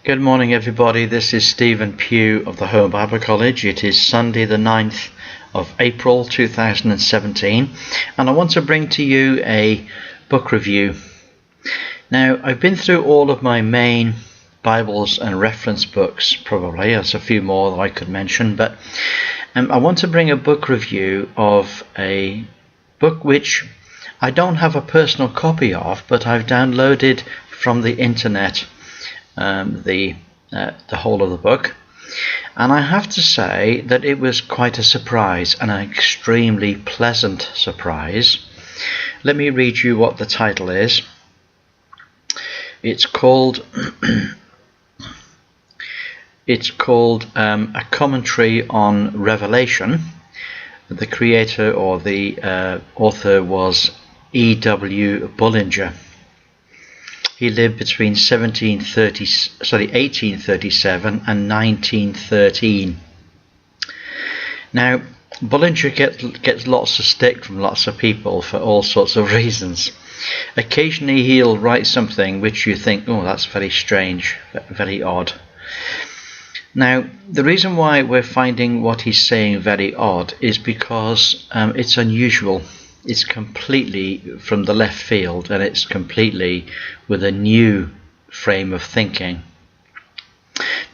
Good morning, everybody. This is Stephen Pugh of the Home Bible College. It is Sunday the 9th of April 2017, and I want to bring to you a book review. Now, I've been through all of my main Bibles and reference books, probably. There's a few more that I could mention, but I want to bring a book review of a book which I don't have a personal copy of, but I've downloaded from the internet the whole of the book, and I have to say that it was quite a surprise, and an extremely pleasant surprise. Let me read you what the title is. It's called A Commentary on Revelation. The creator or the author was E.W. He lived between 1837 and 1913. Now, Bullinger gets lots of stick from lots of people for all sorts of reasons. Occasionally he'll write something which you think, oh, that's very strange, very odd. Now, the reason why we're finding what he's saying very odd is because it's unusual. It's completely from the left field, and it's completely with a new frame of thinking.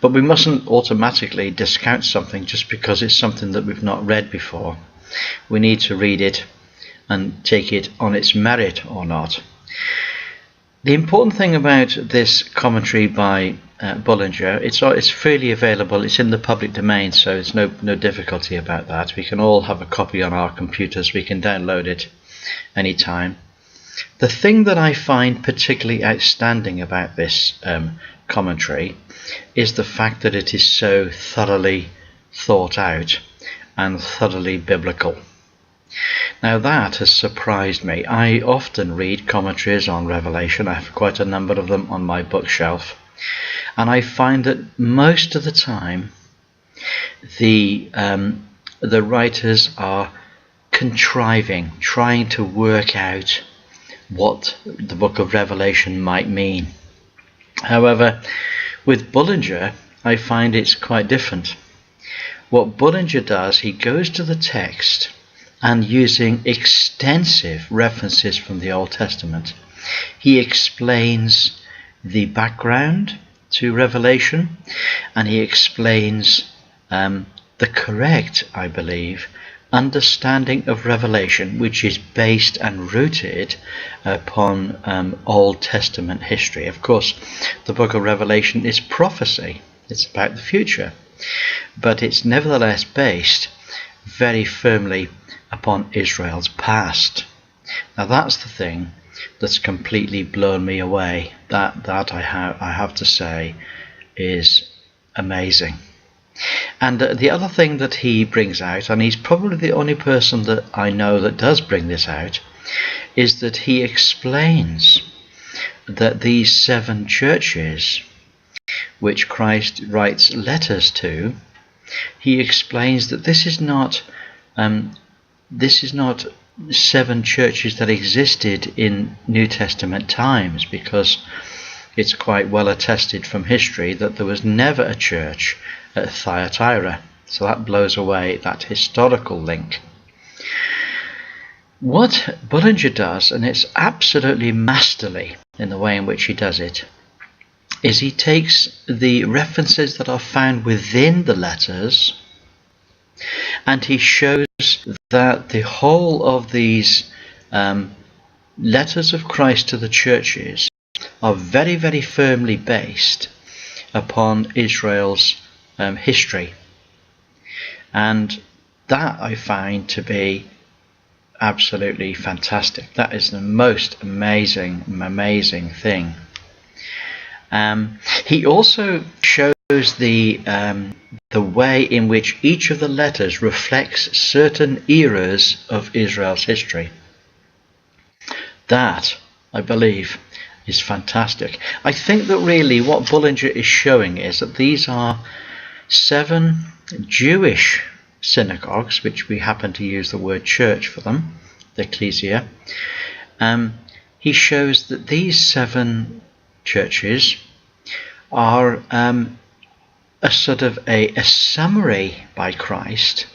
But we mustn't automatically discount something just because it's something that we've not read before. We need to read it and take it on its merit or not. The important thing about this commentary by Bullinger, it's freely available. It's in the public domain, so there's no difficulty about that. We can all have a copy on our computers. We can download it anytime. The thing that I find particularly outstanding about this commentary is the fact that it is so thoroughly thought out and thoroughly biblical. Now, that has surprised me. I often read commentaries on Revelation. I have quite a number of them on my bookshelf, and I find that most of the time the writers are trying to work out what the book of Revelation might mean. However, with Bullinger, I find it's quite different. What Bullinger does, he goes to the text, and using extensive references from the Old Testament, he explains the background to Revelation, and he explains the correct, I believe, understanding of Revelation, which is based and rooted upon Old Testament history. Of course, the book of Revelation is prophecy. It's about the future, but it's nevertheless based very firmly upon Israel's past. Now, that's the thing that's completely blown me away. That I have to say is amazing. And the other thing that he brings out, and he's probably the only person that I know that does bring this out, is that he explains that these 7 churches which Christ writes letters to, he explains that this is not 7 churches that existed in New Testament times, because it's quite well attested from history that there was never a church at Thyatira. So that blows away that historical link. What Bullinger does, and it's absolutely masterly in the way in which he does it, is he takes the references that are found within the letters, and he shows that the whole of these letters of Christ to the churches are very, very firmly based upon Israel's history. And that I find to be absolutely fantastic. That is the most amazing thing. He also shows the way in which each of the letters reflects certain eras of Israel's history. That, I believe, is fantastic. I think that really what Bullinger is showing is that these are 7 Jewish synagogues, which we happen to use the word church for them, the ecclesia. He shows that these 7 churches are a sort of a summary by Christ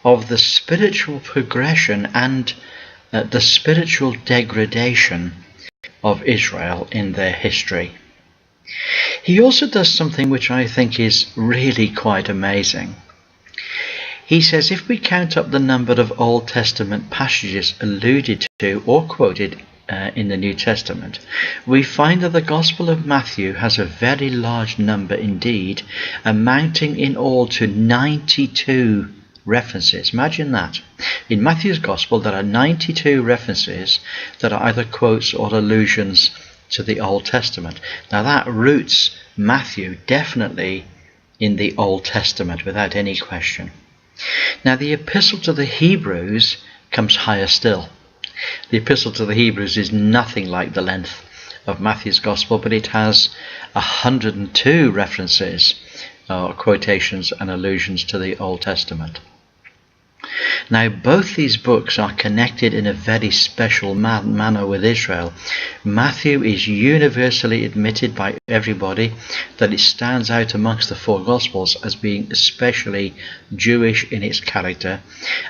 of the spiritual progression and the spiritual degradation of Israel in their history. He also does something which I think is really quite amazing. He says if we count up the number of Old Testament passages alluded to or quoted in the New Testament, we find that the Gospel of Matthew has a very large number indeed, amounting in all to 92 references. Imagine that. In Matthew's Gospel there are 92 references that are either quotes or allusions to the Old Testament. Now that roots Matthew definitely in the Old Testament without any question. Now the Epistle to the Hebrews comes higher still. The Epistle to the Hebrews is nothing like the length of Matthew's Gospel, but it has 102 references, quotations and allusions to the Old Testament. Now both these books are connected in a very special manner with Israel. Matthew is universally admitted by everybody that it stands out amongst the four Gospels as being especially Jewish in its character,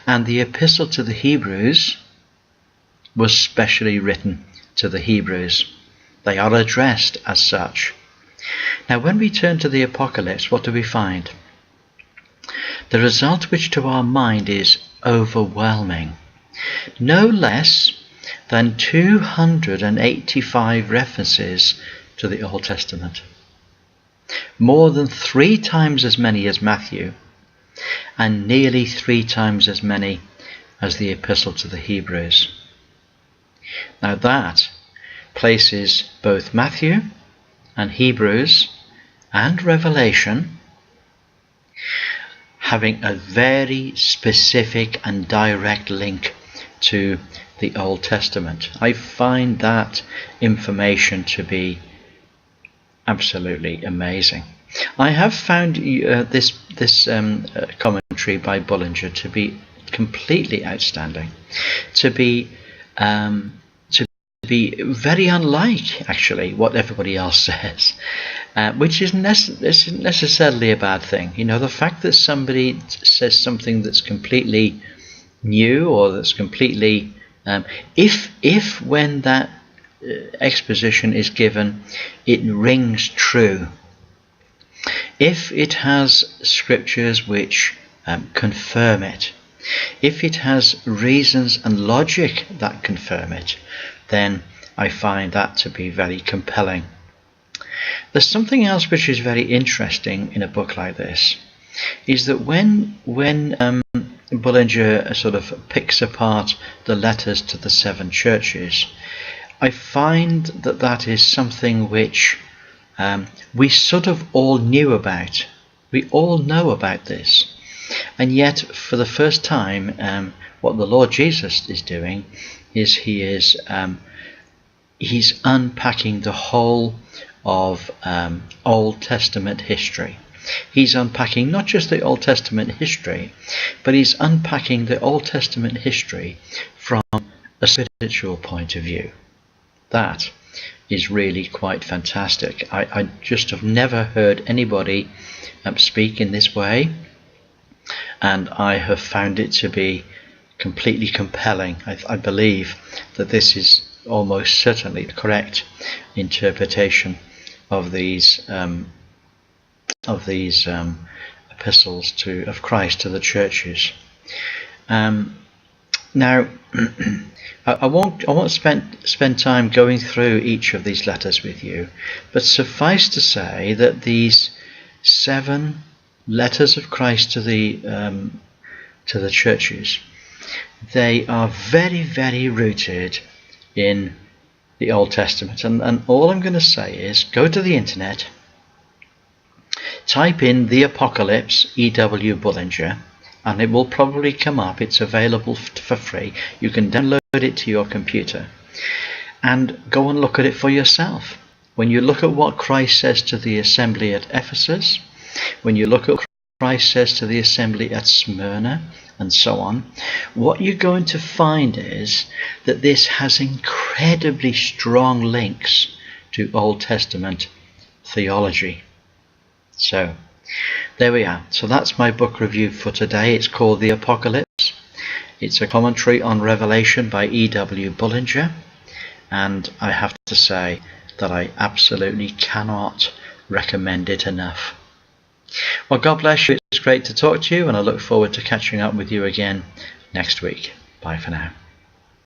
and the Epistle to the Hebrews was specially written to the Hebrews. They are addressed as such. Now when we turn to the Apocalypse, what do we find? The result which to our mind is overwhelming. No less than 285 references to the Old Testament. More than 3 times as many as Matthew, and nearly 3 times as many as the Epistle to the Hebrews. Now that places both Matthew and Hebrews and Revelation having a very specific and direct link to the Old Testament. I find that information to be absolutely amazing. I have found this commentary by Bullinger to be completely outstanding, to be very unlike actually what everybody else says, which isn't necessarily a bad thing. You know, the fact that somebody says something that's completely new or that's completely if when that exposition is given it rings true, if it has scriptures which confirm it, if it has reasons and logic that confirm it, then I find that to be very compelling. There's something else which is very interesting in a book like this, is that when Bullinger sort of picks apart the letters to the 7 churches, I find that that is something which we sort of all knew about. We all know about this. And yet, for the first time, what the Lord Jesus is doing is he's unpacking the whole of Old Testament history. He's unpacking not just the Old Testament history, but he's unpacking the Old Testament history from a spiritual point of view. That is really quite fantastic. I just have never heard anybody speak in this way, and I have found it to be completely compelling. I believe that this is almost certainly the correct interpretation of these epistles of Christ to the churches. Now, I won't spend time going through each of these letters with you, but suffice to say that these 7 letters of Christ to the churches, they are very, very rooted in the Old Testament. And all I'm going to say is go to the internet, type in the Apocalypse, E.W. Bullinger, and it will probably come up. It's available for free. You can download it to your computer and go and look at it for yourself. When you look at what Christ says to the assembly at Ephesus, when you look at what Christ says to the assembly at Smyrna, and so on, what you're going to find is that this has incredibly strong links to Old Testament theology. So there we are. So that's my book review for today. It's called The Apocalypse. It's a commentary on Revelation by E.W. Bullinger, and I have to say that I absolutely cannot recommend it enough. Well, God bless you. It's great to talk to you, and I look forward to catching up with you again next week. Bye for now.